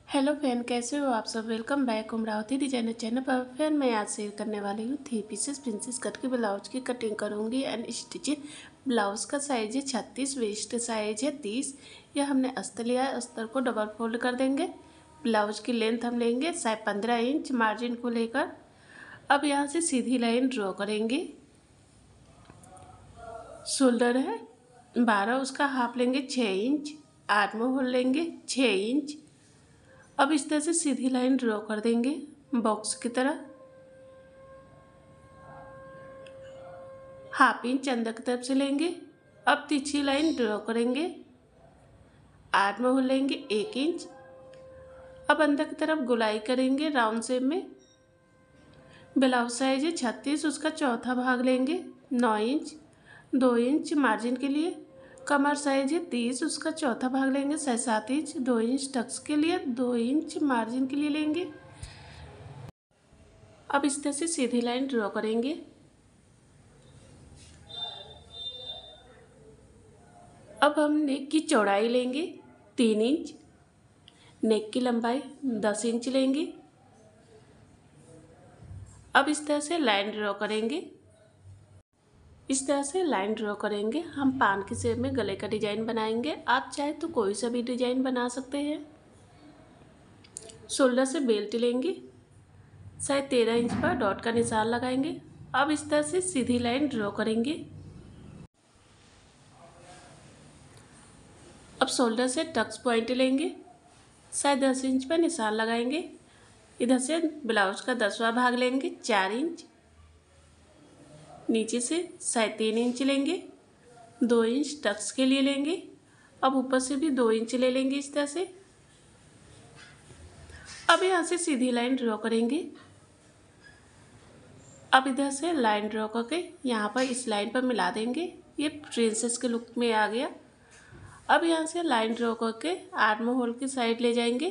Hello friend, कैसे हो आप सब। Welcome back Amravati designer channel पर। फ्रेंड, मैं आज शेयर करने वाली हूँ 3 पीसेस प्रिंसेस कट के ब्लाउज की कटिंग करूँगी एंड स्टिचिंग। ब्लाउज का साइज है 36, वेस्ट साइज है 30। यह हमने अस्तर लिया है, अस्तर को डबल फोल्ड कर देंगे। ब्लाउज की लेंथ हम लेंगे 15 इंच मार्जिन को लेकर। अब यहाँ से सीधी लाइन ड्रॉ करेंगे। शोल्डर है 12, उसका हाफ लेंगे 6 इंच। आर्म होल लेंगे 6 इंच। अब इस तरह से सीधी लाइन ड्रॉ कर देंगे बॉक्स की तरह। हाफ इंच अंदर की तरफ से लेंगे। अब तिरछी लाइन ड्रॉ करेंगे। आर्म होल लेंगे 1 इंच। अब अंदर की तरफ गोलाई करेंगे राउंड शेप में। ब्लाउज साइज है 36, उसका चौथा भाग लेंगे 9 इंच। 2 इंच मार्जिन के लिए। कमर साइज है 30, उसका चौथा भाग लेंगे 7.5 इंच। 2 इंच टक्स के लिए, 2 इंच मार्जिन के लिए लेंगे। अब इस तरह से सीधी लाइन ड्रॉ करेंगे। अब हम नेक की चौड़ाई लेंगे 3 इंच। नेक की लंबाई 10 इंच लेंगे। अब इस तरह से लाइन ड्रॉ करेंगे। इस तरह से लाइन ड्रॉ करेंगे। हम पान के शेप में गले का डिजाइन बनाएंगे। आप चाहे तो कोई सा भी डिजाइन बना सकते हैं। शोल्डर से बेल्ट लेंगे, शायद 13 इंच पर डॉट का निशान लगाएंगे। अब इस तरह से सीधी लाइन ड्रॉ करेंगे। अब शोल्डर से टक्स पॉइंट लेंगे, शायद 10 इंच पर निशान लगाएंगे। इधर से ब्लाउज का 10वां भाग लेंगे 4 इंच। नीचे से 3.5 इंच लेंगे। 2 इंच टक्स के लिए लेंगे। अब ऊपर से भी 2 इंच ले लेंगे इस तरह से। अब यहाँ से सीधी लाइन ड्रॉ करेंगे। अब इधर से लाइन ड्रॉ करके यहाँ पर इस लाइन पर मिला देंगे। ये प्रिंसेस के लुक में आ गया। अब यहाँ से लाइन ड्रॉ करके आर्म होल की साइड ले जाएंगे।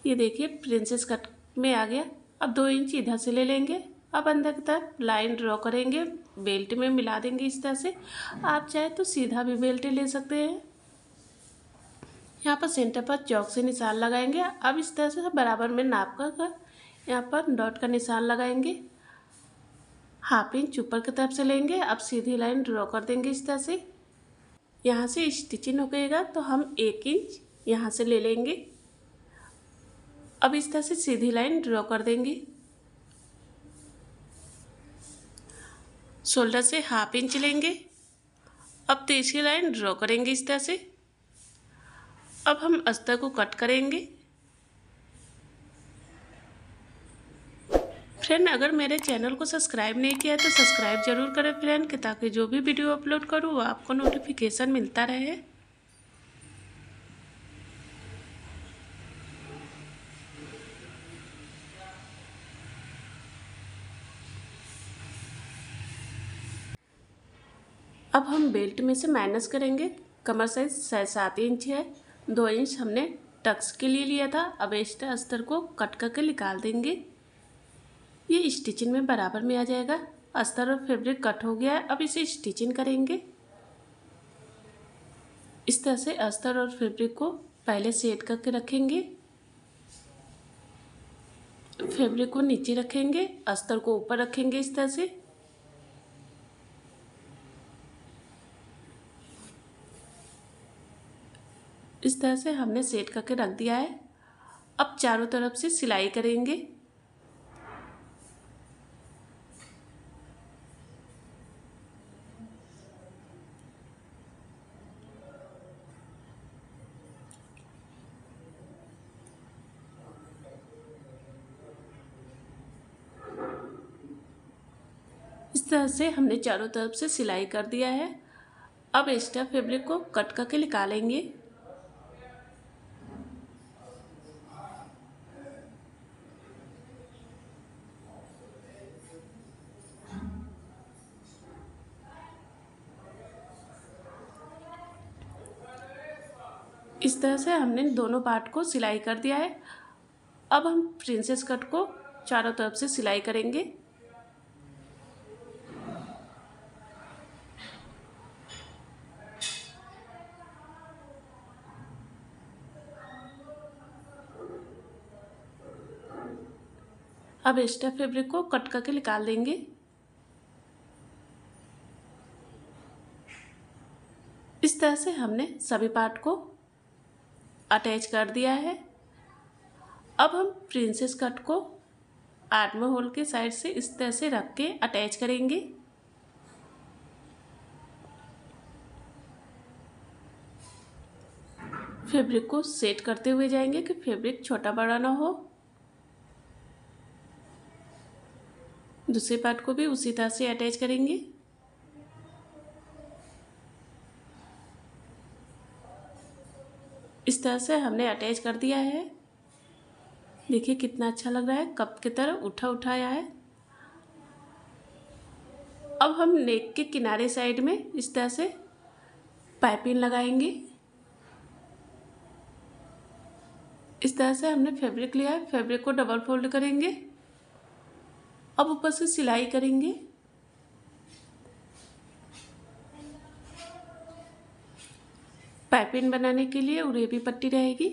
ये देखिए प्रिंसेस कट में आ गया। अब 2 इंच इधर से ले लेंगे। अब अंदर की तरफ लाइन ड्रॉ करेंगे, बेल्ट में मिला देंगे इस तरह से। आप चाहे तो सीधा भी बेल्ट ले सकते हैं। यहाँ पर सेंटर पर चौक से निशान लगाएंगे। अब इस तरह से बराबर में नाप कर यहाँ पर डॉट का निशान लगाएंगे। हाफ इंच ऊपर की तरफ से लेंगे। अब सीधी लाइन ड्रॉ कर देंगे इस तरह से। यहाँ से स्टिचिंग होगा तो हम 1 इंच यहाँ से ले लेंगे। अब इस तरह से सीधी लाइन ड्रॉ कर देंगे। शोल्डर से हाफ इंच लेंगे। अब तिरछी लाइन ड्रॉ करेंगे इस तरह से। अब हम अस्तर को कट करेंगे। फ्रेंड, अगर मेरे चैनल को सब्सक्राइब नहीं किया तो सब्सक्राइब जरूर करें फ्रेंड, कि ताकि जो भी वीडियो अपलोड करूँ वो आपको नोटिफिकेशन मिलता रहे। अब हम बेल्ट में से माइनस करेंगे। कमर साइज 7.5 इंच है। 2 इंच हमने टक्स के लिए लिया था। अब एक्स्ट्रा अस्तर को कट करके निकाल देंगे। ये स्टिचिंग में बराबर में आ जाएगा। अस्तर और फैब्रिक कट हो गया है। अब इसे स्टिचिंग करेंगे। इस तरह से अस्तर और फैब्रिक को पहले सेट करके रखेंगे। फैब्रिक को नीचे रखेंगे, अस्तर को ऊपर रखेंगे इस तरह से। इस तरह से हमने सेट करके रख दिया है। अब चारों तरफ से सिलाई करेंगे। इस तरह से हमने चारों तरफ से सिलाई कर दिया है। अब एक्स्ट्रा फैब्रिक को कट करके निकालेंगे। इस तरह से हमने दोनों पार्ट को सिलाई कर दिया है। अब हम प्रिंसेस कट को चारों तरफ से सिलाई करेंगे। अब एक्स्ट्रा फैब्रिक को कट करके निकाल देंगे। इस तरह से हमने सभी पार्ट को अटैच कर दिया है। अब हम प्रिंसेस कट को आर्म होल के साइड से इस तरह से रख के अटैच करेंगे। फैब्रिक को सेट करते हुए जाएंगे कि फैब्रिक छोटा बड़ा ना हो। दूसरे पार्ट को भी उसी तरह से अटैच करेंगे। इस तरह से हमने अटैच कर दिया है। देखिए कितना अच्छा लग रहा है, कप की तरह उठा उठाया है। अब हम नेक के किनारे साइड में इस तरह से पाइपिंग लगाएंगे। इस तरह से हमने फैब्रिक लिया है, फैब्रिक को डबल फोल्ड करेंगे। अब ऊपर से सिलाई करेंगे। पाइपिंग बनाने के लिए उरेबी पट्टी रहेगी।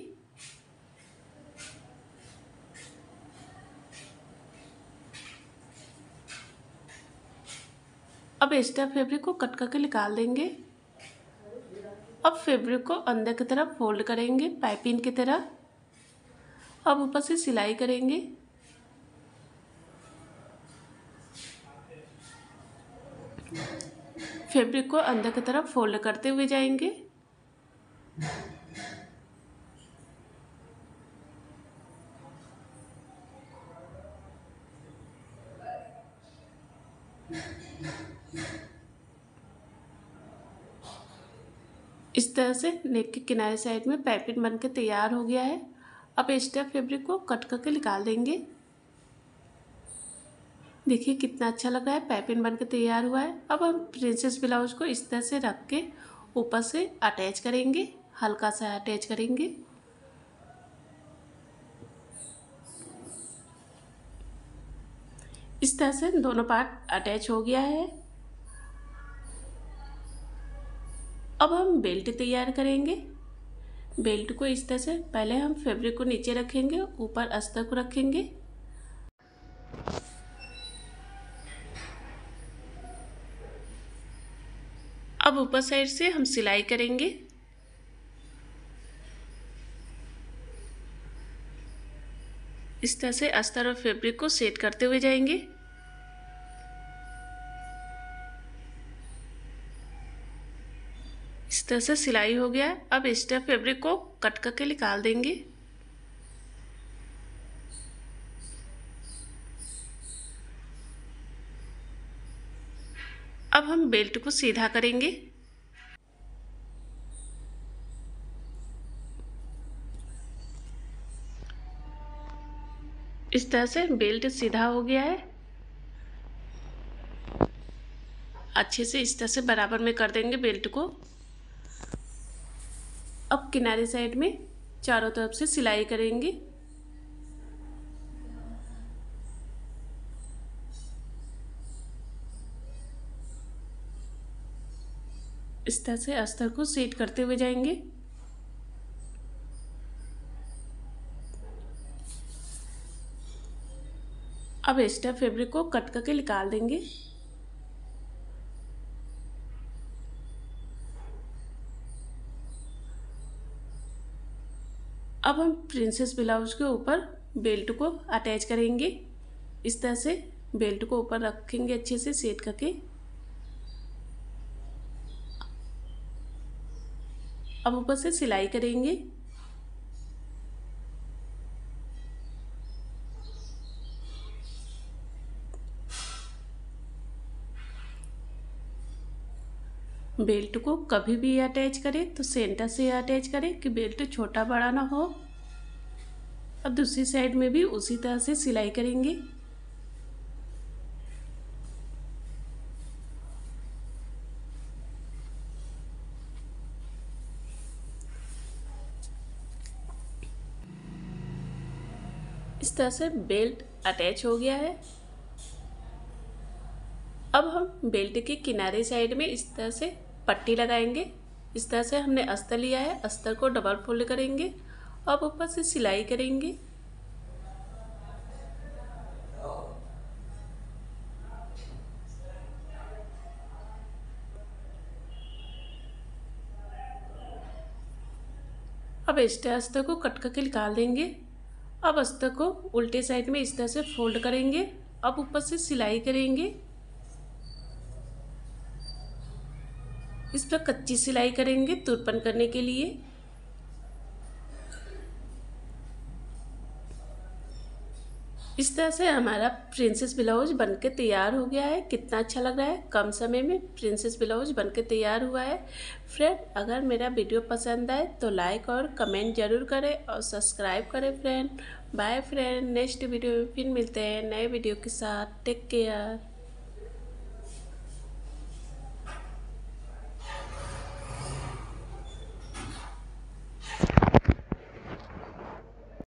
अब एक्स्ट्रा फैब्रिक को कट करके निकाल देंगे। अब फैब्रिक को अंदर की तरफ फोल्ड करेंगे पाइपिंग की तरह। अब ऊपर से सिलाई करेंगे। फैब्रिक को अंदर की तरफ फोल्ड करते हुए जाएंगे। इस तरह से नेक के किनारे साइड में पाइपिंग बन के तैयार हो गया है। अब एक्स्ट्रा फैब्रिक को कट करके निकाल देंगे। देखिए कितना अच्छा लग रहा है, पाइपिंग बन के तैयार हुआ है। अब हम प्रिंसेस ब्लाउज को इस तरह से रख के ऊपर से अटैच करेंगे, हल्का सा अटैच करेंगे। इस तरह से दोनों पार्ट अटैच हो गया है। अब हम बेल्ट तैयार करेंगे। बेल्ट को इस तरह से पहले हम फैब्रिक को नीचे रखेंगे, ऊपर अस्तर को रखेंगे। अब ऊपर साइड से हम सिलाई करेंगे। इस तरह से अस्तर और फैब्रिक को सेट करते हुए जाएंगे। इस तरह से सिलाई हो गया। अब एक्स्ट्रा फैब्रिक को कट करके निकाल देंगे। अब हम बेल्ट को सीधा करेंगे। इस तरह से बेल्ट सीधा हो गया है। अच्छे से इस तरह से बराबर में कर देंगे बेल्ट को। अब किनारे साइड में चारों तरफ से सिलाई करेंगे। इस तरह से अस्तर को सेट करते हुए जाएंगे। अब एक्स्ट्रा फैब्रिक को कट करके निकाल देंगे। अब हम प्रिंसेस ब्लाउज के ऊपर बेल्ट को अटैच करेंगे। इस तरह से बेल्ट को ऊपर रखेंगे अच्छे से सेट करके। अब ऊपर से सिलाई करेंगे। बेल्ट को कभी भी अटैच करें तो सेंटर से अटैच करें कि बेल्ट छोटा बड़ा ना हो। अब दूसरी साइड में भी उसी तरह से सिलाई करेंगे। इस तरह से बेल्ट अटैच हो गया है। अब हम बेल्ट के किनारे साइड में इस तरह से पट्टी लगाएंगे। इस तरह से हमने अस्तर लिया है, अस्तर को डबल फोल्ड करेंगे। अब ऊपर से सिलाई करेंगे। अब एक्स्ट्रा अस्तर को कट करके निकाल देंगे। अब अस्तर को उल्टे साइड में इस तरह से फोल्ड करेंगे। अब ऊपर से सिलाई करेंगे। इस पर कच्ची सिलाई करेंगे तुरपन करने के लिए। इस तरह से हमारा प्रिंसेस ब्लाउज बनके तैयार हो गया है। कितना अच्छा लग रहा है, कम समय में प्रिंसेस ब्लाउज बनके तैयार हुआ है। फ्रेंड, अगर मेरा वीडियो पसंद आए तो लाइक और कमेंट जरूर करें और सब्सक्राइब करें friend. Bye friend, next video में फिर मिलते हैं नए वीडियो के साथ। Take care.